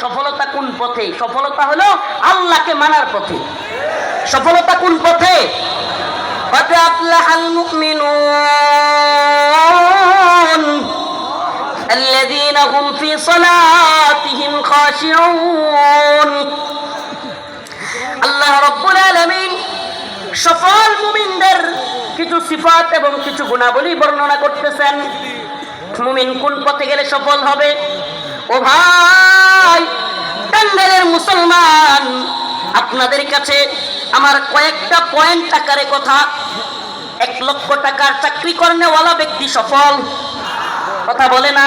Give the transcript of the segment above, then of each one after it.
সফলতা কোন পথে? সফলতা হলো আল্লাহকে মানার পথে। সফলতা কোন পথে? قد أفلح المؤمنون الذين هم في صلاتهم خاشعون। আল্লাহ রাব্বুল আলামিন সফল মুমিনদের কিছু সিফাত এবং কিছু গুণাবলী বর্ণনা করতেছেন। মুমিন কোন পথে গেলে সফল হবে? ও ভাই টাঙ্গাইলের মুসলমান, আপনাদের কাছে আমার কয়েকটা পয়েন্ট আকারে কথা। 1 লক্ষ টাকার চাকরি করেওয়ালা ব্যক্তি সফল, কথা বলে না?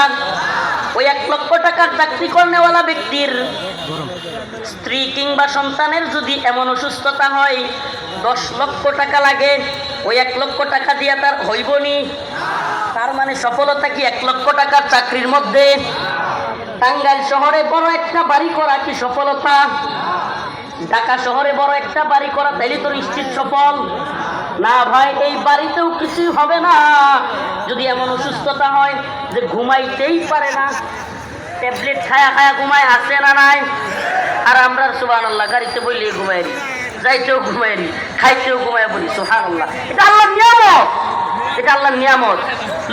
ওই 1 লক্ষ টাকার চাকরি করেওয়ালা ব্যক্তির স্ত্রী কিংবা সন্তানের যদি এমন অসুস্থতা হয় 10 লক্ষ টাকা লাগে, ওই 1 লক্ষ টাকা দিয়ে তার হইবনি? তার মানে সফলতা কি 1 লক্ষ টাকার চাকরির মধ্যে? টাঙ্গাইল শহরে বড় একটা বাড়ি করা কি সফলতা? ঢাকা শহরে বড় একটা বাড়ি করা তাইলে তো নিশ্চিত সফল না ভাই। এই বাড়িতেও কিছুই হবে না যদি এমন অসুস্থতা হয় যে ঘুমাইতেই পারে না, ট্যাবলেট খায়া খায়া ঘুমায়, আছে না নাই? আর আমরা সুবহানাল্লাহ গাড়িতে বইলে ঘুমাইরি, যাইতেও ঘুমাইরি, খাইতেও ঘুমায় বলি সুবহানাল্লাহ। এটা আল্লাহর নিয়ামত, এটা আল্লাহর নিয়ামত।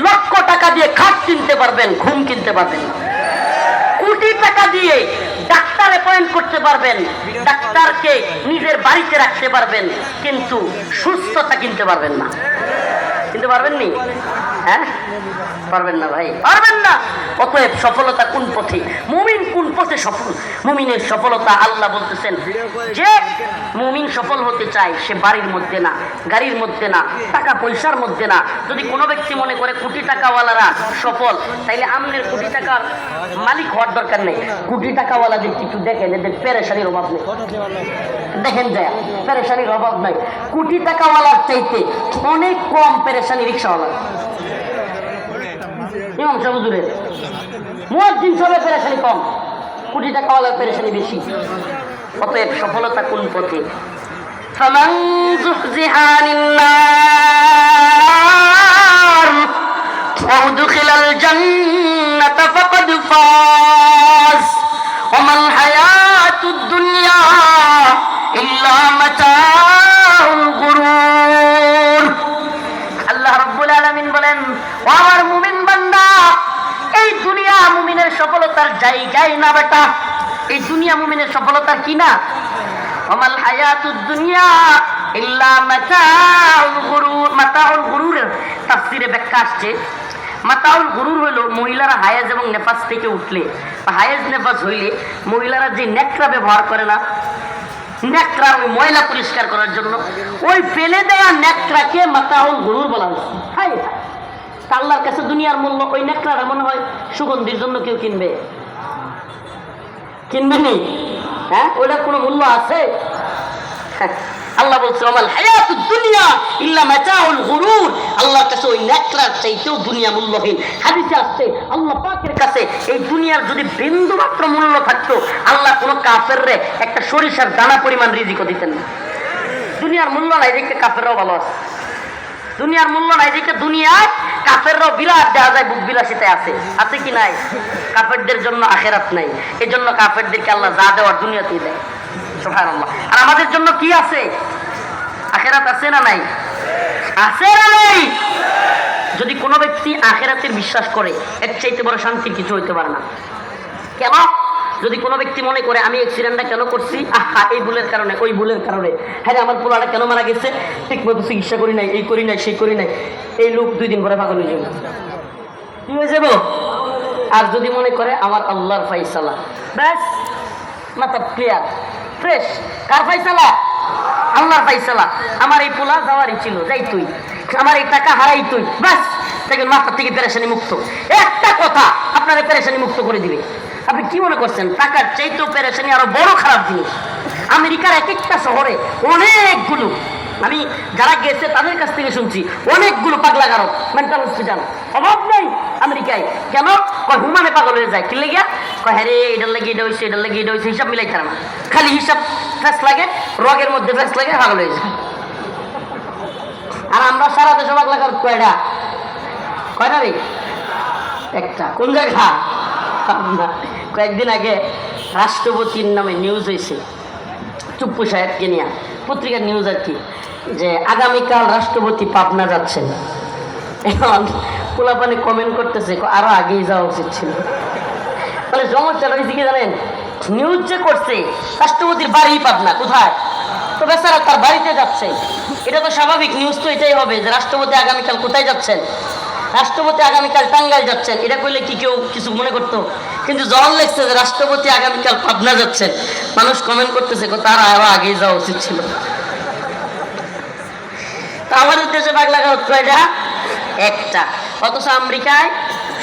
লক্ষ টাকা দিয়ে খাট কিনতে পারবেন, ঘুম কিনতে পারবেন না। কোটি টাকা দিয়ে ডাক্তার অ্যাপয়েন্ট করতে পারবেন, ডাক্তারকে নিজের বাড়িতে রাখতে পারবেন, কিন্তু সুস্থতা কিনতে পারবেন না। কিনতে পারবেন নি? হ্যাঁ পারবেন না ভাই, পারবেন না। অতএব সফলতা কোন পথে? মুমিন কোন পথে সফল? মুমিনের সফলতা আল্লাহ বলতেছেন যে মুমিন সফল হতে চায় সে বাড়ির মধ্যে না, গাড়ির মধ্যে না, টাকা পয়সার মধ্যে না। যদি কোনো ব্যক্তি মনে করে কোটি টাকাওয়ালারা সফল, তাইলে আমাদের কোটি টাকার মালিক হওয়ার দরকার নেই। কোটি টাকাওয়ালাদের কিছু দেখেন, এদের পেরেশানির অভাব নেই। দেখেন যায় পেরেশানির অভাব নাই। কোটি টাকাওয়ালার চাইতে অনেক কম পেরেশানি রিক্সাওয়ালা। ইমাম সাহেব হুজুরের মুয়াজ্জিন সাহেবের পেরেশানি কম, কোটি টাকাওয়ালার পেরেশানি বেশি। অতএব সফলতা কোন পথে? ফামান যুহজিহা আনিন নার ওয়া উদখিলাল জান্নাতা ফাকাদ ফাজ ওয়া মাল হায়াতুদ দুনিয়া ইল্লা মাতাউল গুরুর। আল্লাহ রাব্বুল আলামিন বলেন, ও আমার মুমিন বান্দা, এই দুনিয়া মুমিনের সফলতার জায়গায় না বেটা। এই দুনিয়া মুমিনের সফলতার কি না? ওমাল হায়াতুদ দুনিয়া ইল্লা মাতাউল গুরুর। মাতাউল গুরুরের তাফসীরে ব্যাখ্যা আসছে, মাতাউল গুরুর হলো মহিলারা হায়েজ এবং নেফাস থেকে উঠলে, হায়েজ নেফাস হইলে মহিলারা যে নেকড়া ব্যবহার করে না, নেকড়া ওই ময়লা পরিষ্কার করার জন্য, ওই ফেলে দেওয়া নেকড়াকে মাতাউল গুরুর বলা হয়েছে। হাই আল্লাহর কাছে দুনিয়ার মূল্য ওই নেকড়াটা মনে হয় সুগন্ধির জন্য কেউ কিনবে? কিনবে নি? হ্যাঁ, ওইটার কোনো মূল্য আছে? আল্লাহ বলছে ওমাল হায়াতুদ দুনিয়া ইল্লা মাতাউল গুরুর। আল্লাহর কাছে ওই নেকড়ার চাইতেও দুনিয়া মূল্যহীন। হাদিসে আসছে আল্লাহ পাকের কাছে এই দুনিয়ার যদি বিন্দু মাত্র মূল্য থাকতো, আল্লাহ কোনো কাফেররে একটা সরিষার দানা পরিমাণ রিজিকও দিতেন না। দুনিয়ার মূল্য নাই দেখে কাফেররাও ভালো আছে। দুনিয়ার মূল্য নাই দেখে দুনিয়ায় কাফেররাও বিরাট দেওয়া যায়, বুক বিলাসিতায় আছে। আছে কি নাই? কাফেরদের জন্য আখেরাত নাই, এই জন্য কাফেরদেরকে আল্লাহ যা দেওয়ার দুনিয়াতেই দেয়। সুবহানাল্লাহ। আর আমাদের জন্য কি আছে? আখেরাত আছে না নাই? আছে না নাই? যদি কোনো ব্যক্তি আখেরাতের বিশ্বাস করে, এর চাইতে বড় শান্তির কিছু হইতে পারে না। কেন? যদি কোনো ব্যক্তি মনে করে আমি অ্যাক্সিডেন্টটা কেন করছি, আহা এই ভুলের কারণে, ওই ভুলের কারণে, হ্যাঁ আমার পোলাটা কেন মারা গেছে, ঠিক মতো চিকিৎসা করি নাই, এই করি নাই, সেই করি নাই, এই লোক 2 দিন পরে পাগল হয়ে যাবে। কি হয়ে যাবো? আর যদি মনে করে আমার আল্লাহর ফাইসালা, ব্যাস মাথা ক্লিয়ার, ফ্রেশ। কার ফাইসালা? আল্লাহর ফাইসালা। আমার এই পোলা যাওয়ারই ছিল, যাই তুই, আমার এই টাকা হারাই তুই, ব্যাস দেখেন মাথা থেকে পেরেশানি মুক্ত। একটা কথা আপনারা পেরেশানি মুক্ত করে দিবে। আপনি কি মনে করছেন টাকার চাইতেও পেরেশানি আরো বড় খারাপ জিনিস? আমেরিকার এক একটা শহরে অনেকগুলো, আমি যারা গেছে তাদের কাছ থেকে শুনছি, অনেকগুলো পাগলা গারদ মেন্টাল হসপিটাল অভাব নেই আমেরিকায়। কেন? কয় হুমানে পাগল হয়ে যায়। কি লেগে? কয় হ্যাঁ রে এটার লাগে এটা হয়েছে, এটার লাগে এটা হয়েছে, হিসাব মিলাই তারা না, খালি হিসাব ফ্যাস লাগে, রগের মধ্যে ফ্যাস লাগে, পাগল হয়ে যায়। আর আমরা সারা দেশে পাগলা গারদ কয়টা? কয়টা রে? একটা। কোন জায়গা? কয়েকদিন আগে রাষ্ট্রপতির নামে নিউজ হয়েছে, চুপ্পু সাহেবকে নিয়ে পত্রিকার নিউজ আর কি, যে আগামীকাল রাষ্ট্রপতি পাবনা যাচ্ছেন। এখন পোলাপানি কমেন্ট করতেছে আরো আগেই যাওয়া উচিত ছিল। মানে সমস্যাটা হয়েছে কি জানেন, নিউজ যে করছে রাষ্ট্রপতির বাড়ি পাবনা, কোথায়? তো বেচারা তার বাড়িতে যাচ্ছে। এটা তো স্বাভাবিক, নিউজ তো এটাই হবে যে রাষ্ট্রপতি আগামীকাল কোথায় যাচ্ছেন। রাষ্ট্রপতি আগামীকাল টাঙ্গাইল যাচ্ছেন, এটা করলে কি কেউ কিছু মনে করতো? কিন্তু যখন লেখছে যে রাষ্ট্রপতি আগামীকাল পাবনা যাচ্ছেন, মানুষ কমেন্ট করতেছে তার আরো আগেই যাওয়া উচিত ছিল। তা আমাদের দেশে পাগলা কয়টা? একটা। অথচ আমেরিকায়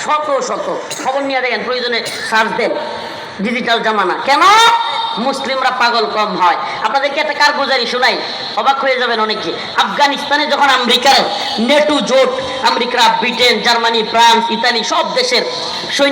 শত শত। খবর নিয়ে দেখেন, প্রয়োজনে সার্চ দেন, ডিজিটাল জামানা। কেন? মুসলিমরা পাগল কম হয়। আপনাদেরকে একটা কারগুজারি শোনাই, অবাক হয়ে যাবেন অনেকে। আফগানিস্তানে যখন আমেরিকার নেটো জোট, America, Britain, Germany, France, Italy সব দেশের সৈন্য